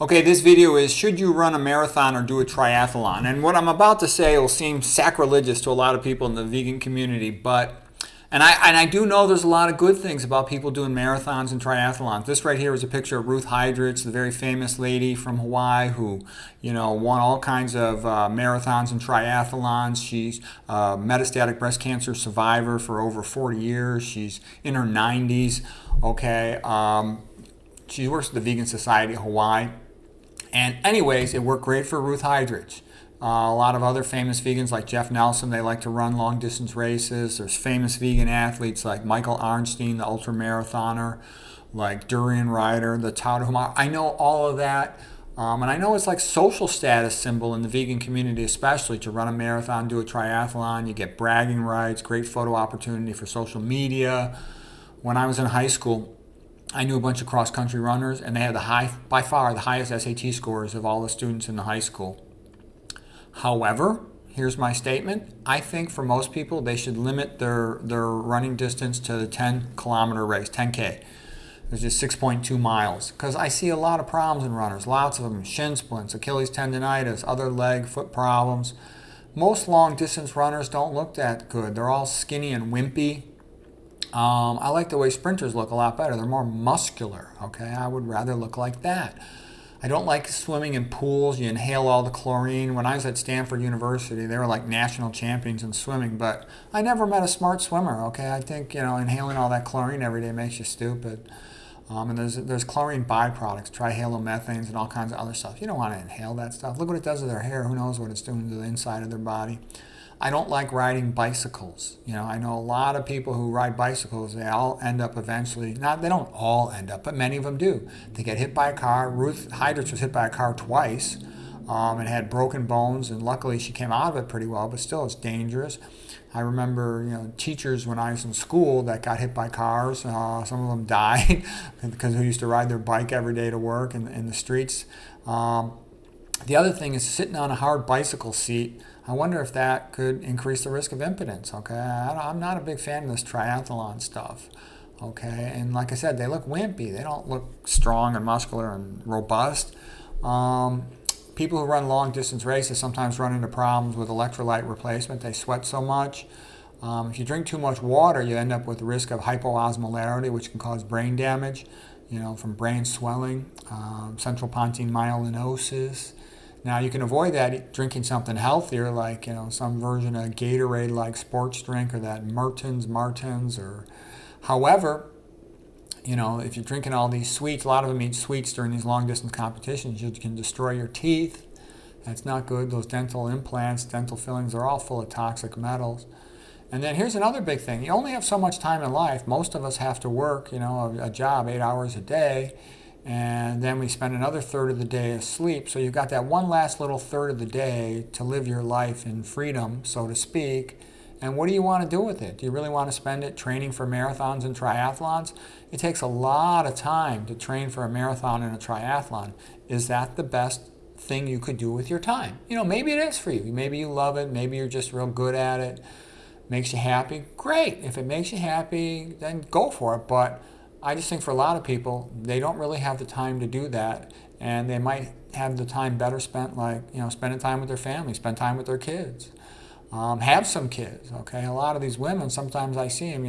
Okay, this video is should you run a marathon or do a triathlon? And what I'm about to say will seem sacrilegious to a lot of people in the vegan community, but I do know there's a lot of good things about people doing marathons and triathlons. This right here is a picture of Ruth Hydrich, the very famous lady from Hawaii who, won all kinds of marathons and triathlons. She's a metastatic breast cancer survivor for over 40 years. She's in her 90s. Okay, she works at the Vegan Society of Hawaii. And anyways, it worked great for Ruth Hydrich. A lot of other famous vegans like Jeff Nelson, they like to run long distance races. There's famous vegan athletes like Michael Arnstein, the ultra marathoner, like Durian Rider, the Tarahumara. I know all of that. And I know it's like social status symbol in the vegan community, especially to run a marathon, do a triathlon. You get bragging rights, great photo opportunity for social media. When I was in high school, I knew a bunch of cross-country runners, and they had by far the highest SAT scores of all the students in the high school. However, here's my statement. I think for most people, they should limit their running distance to the 10-kilometer race, 10K. It's just 6.2 miles. Because I see a lot of problems in runners, lots of them. Shin splints, Achilles tendonitis, other leg, foot problems. Most long-distance runners don't look that good. They're all skinny and wimpy. I like the way sprinters look a lot better. They're more muscular, okay? I would rather look like that. I don't like swimming in pools. You inhale all the chlorine. When I was at Stanford University, they were like national champions in swimming, but I never met a smart swimmer, okay? I think, inhaling all that chlorine every day makes you stupid. And there's chlorine byproducts, trihalomethanes and all kinds of other stuff. You don't want to inhale that stuff. Look what it does to their hair. Who knows what it's doing to the inside of their body. I don't like riding bicycles. I know a lot of people who ride bicycles, they all end up eventually, they don't all end up, but many of them do. They get hit by a car. Ruth Hydrich was hit by a car twice and had broken bones, and luckily she came out of it pretty well, but still it's dangerous. I remember, teachers when I was in school that got hit by cars. Some of them died because who used to ride their bike every day to work in the streets. The other thing is sitting on a hard bicycle seat. I wonder if that could increase the risk of impotence, okay? I'm not a big fan of this triathlon stuff, okay? And like I said, they look wimpy. They don't look strong and muscular and robust. People who run long-distance races sometimes run into problems with electrolyte replacement. They sweat so much. If you drink too much water, you end up with the risk of hypoosmolarity, which can cause brain damage, from brain swelling, central pontine myelinosis. Now, you can avoid that drinking something healthier, like, some version of Gatorade-like sports drink or that Martins, or however, if you're drinking all these sweets, a lot of them eat sweets during these long-distance competitions, you can destroy your teeth. That's not good. Those dental implants, dental fillings, are all full of toxic metals. And then here's another big thing. You only have so much time in life. Most of us have to work, a job 8 hours a day. And then we spend another third of the day asleep. So you've got that one last little third of the day to live your life in freedom, so to speak. And what do you want to do with it? Do you really want to spend it training for marathons and triathlons? It takes a lot of time to train for a marathon and a triathlon. Is that the best thing you could do with your time? Maybe it is for you. Maybe you love it. Maybe you're just real good at it. Makes you happy. Great. If it makes you happy, then go for it. But I just think for a lot of people, they don't really have the time to do that, and they might have the time better spent, like, spending time with their family, spend time with their kids, have some kids, okay? A lot of these women, sometimes I see them,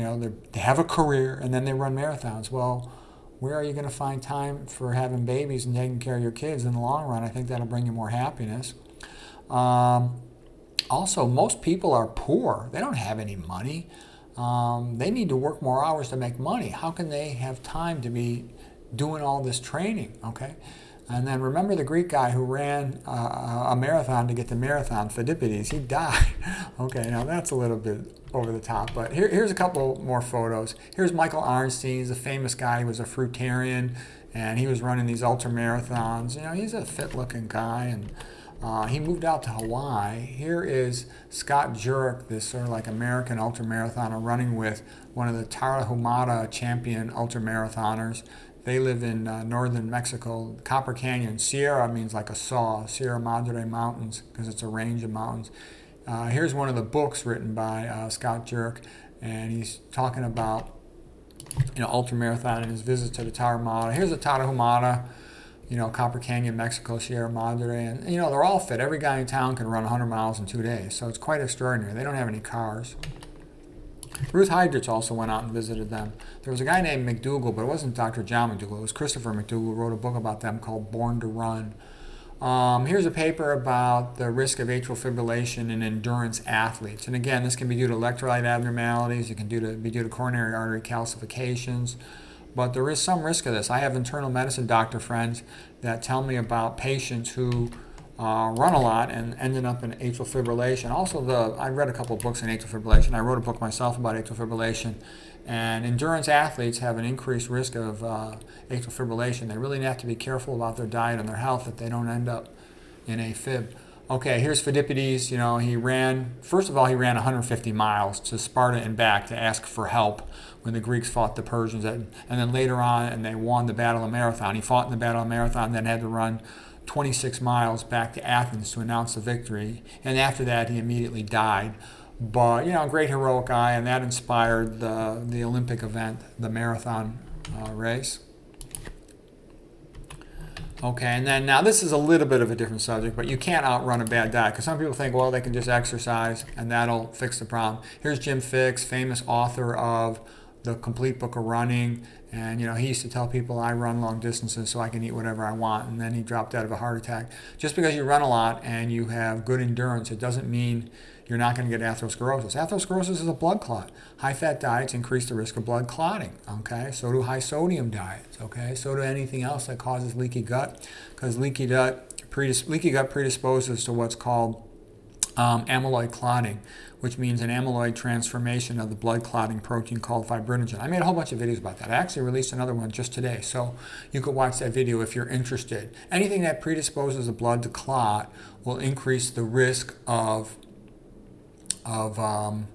they have a career, and then they run marathons. Well, where are you going to find time for having babies and taking care of your kids in the long run? I think that'll bring you more happiness. Also, most people are poor. They don't have any money. They need to work more hours to make money. How can they have time to be doing all this training, okay? And then remember the Greek guy who ran a marathon to get the marathon, Phidippides. He died. Okay, now that's a little bit over the top, but here's a couple more photos. Here's Michael Arnstein. He's a famous guy. He was a fruitarian, and he was running these ultra marathons. He's a fit-looking guy, and he moved out to Hawaii. Here is Scott Jurek, this sort of like American ultramarathoner, running with one of the Tarahumara champion ultramarathoners. They live in northern Mexico, Copper Canyon. Sierra means like a saw, Sierra Madre Mountains, because it's a range of mountains. Here's one of the books written by Scott Jurek, and he's talking about ultramarathon and his visit to the Tarahumara. Here's the Tarahumara. Copper Canyon, Mexico, Sierra Madre, and they're all fit. Every guy in town can run 100 miles in 2 days, so it's quite extraordinary. They don't have any cars. Ruth Heidrich also went out and visited them. There was a guy named McDougall, but it wasn't Dr. John McDougall. It was Christopher McDougall who wrote a book about them called Born to Run. Here's a paper about the risk of atrial fibrillation in endurance athletes. And again, this can be due to electrolyte abnormalities. It can be due to coronary artery calcifications. But there is some risk of this. I have internal medicine doctor friends that tell me about patients who run a lot and ended up in atrial fibrillation. Also, I read a couple of books on atrial fibrillation. I wrote a book myself about atrial fibrillation. And endurance athletes have an increased risk of atrial fibrillation. They really have to be careful about their diet and their health that they don't end up in AFib. Okay, here's Phidippides. He ran 150 miles to Sparta and back to ask for help when the Greeks fought the Persians. And then later on, and they won the Battle of Marathon. He fought in the Battle of Marathon and then had to run 26 miles back to Athens to announce the victory. And after that, he immediately died. But, great heroic guy, and that inspired the Olympic event, the marathon race. Okay, and then now this is a little bit of a different subject, but you can't outrun a bad diet, because some people think, well, they can just exercise and that'll fix the problem. Here's Jim Fixx, famous author of The Complete Book of Running, and he used to tell people, I run long distances so I can eat whatever I want, and then he dropped out of a heart attack. Just because you run a lot and you have good endurance, it doesn't mean you're not going to get atherosclerosis. Atherosclerosis is a blood clot. High-fat diets increase the risk of blood clotting, okay? So do high-sodium diets, okay? So do anything else that causes leaky gut, because leaky gut predisposes to what's called amyloid clotting, which means an amyloid transformation of the blood clotting protein called fibrinogen. I made a whole bunch of videos about that. I actually released another one just today, so you could watch that video if you're interested. Anything that predisposes the blood to clot will increase the risk of a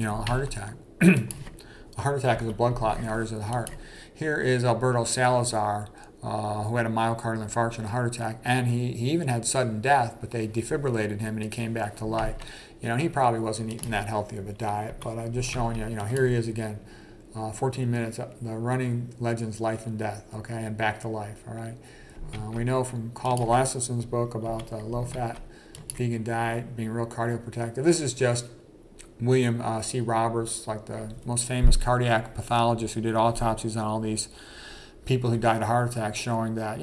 heart attack. A heart attack is a blood clot in the arteries of the heart. Here is Alberto Salazar, who had a myocardial infarction, a heart attack, and he even had sudden death, but they defibrillated him and he came back to life. He probably wasn't eating that healthy of a diet, but I'm just showing you, here he is again, 14 minutes, the running legend's life and death, okay, and back to life, all right? We know from Carl Velasquez's book about low-fat vegan diet being real cardioprotective. This is just William C. Roberts, like the most famous cardiac pathologist who did autopsies on all these people who died of heart attacks, showing that,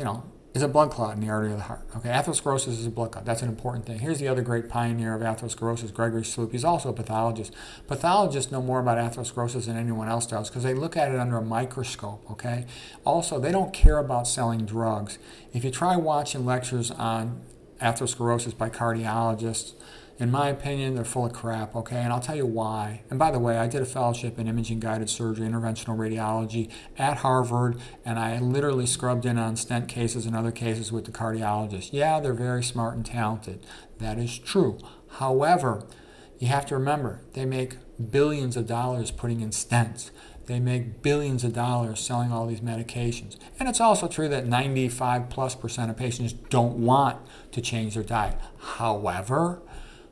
is a blood clot in the artery of the heart. Okay, atherosclerosis is a blood clot. That's an important thing. Here's the other great pioneer of atherosclerosis, Gregory Sloop. He's also a pathologist. Pathologists know more about atherosclerosis than anyone else does because they look at it under a microscope, okay? Also, they don't care about selling drugs. If you try watching lectures on atherosclerosis by cardiologists, in my opinion, they're full of crap, okay? And I'll tell you why. And by the way, I did a fellowship in imaging-guided surgery, interventional radiology at Harvard, and I literally scrubbed in on stent cases and other cases with the cardiologists. Yeah, they're very smart and talented. That is true. However, you have to remember, they make billions of dollars putting in stents. They make billions of dollars selling all these medications. And it's also true that 95+% of patients don't want to change their diet. However,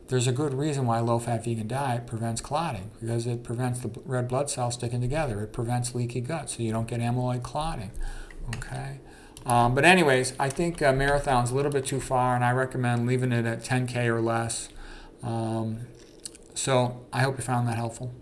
there's a good reason why a low-fat vegan diet prevents clotting, because it prevents the red blood cells sticking together. It prevents leaky gut, so you don't get amyloid clotting, okay? But anyways, I think marathon's a little bit too far, and I recommend leaving it at 10K or less. So I hope you found that helpful.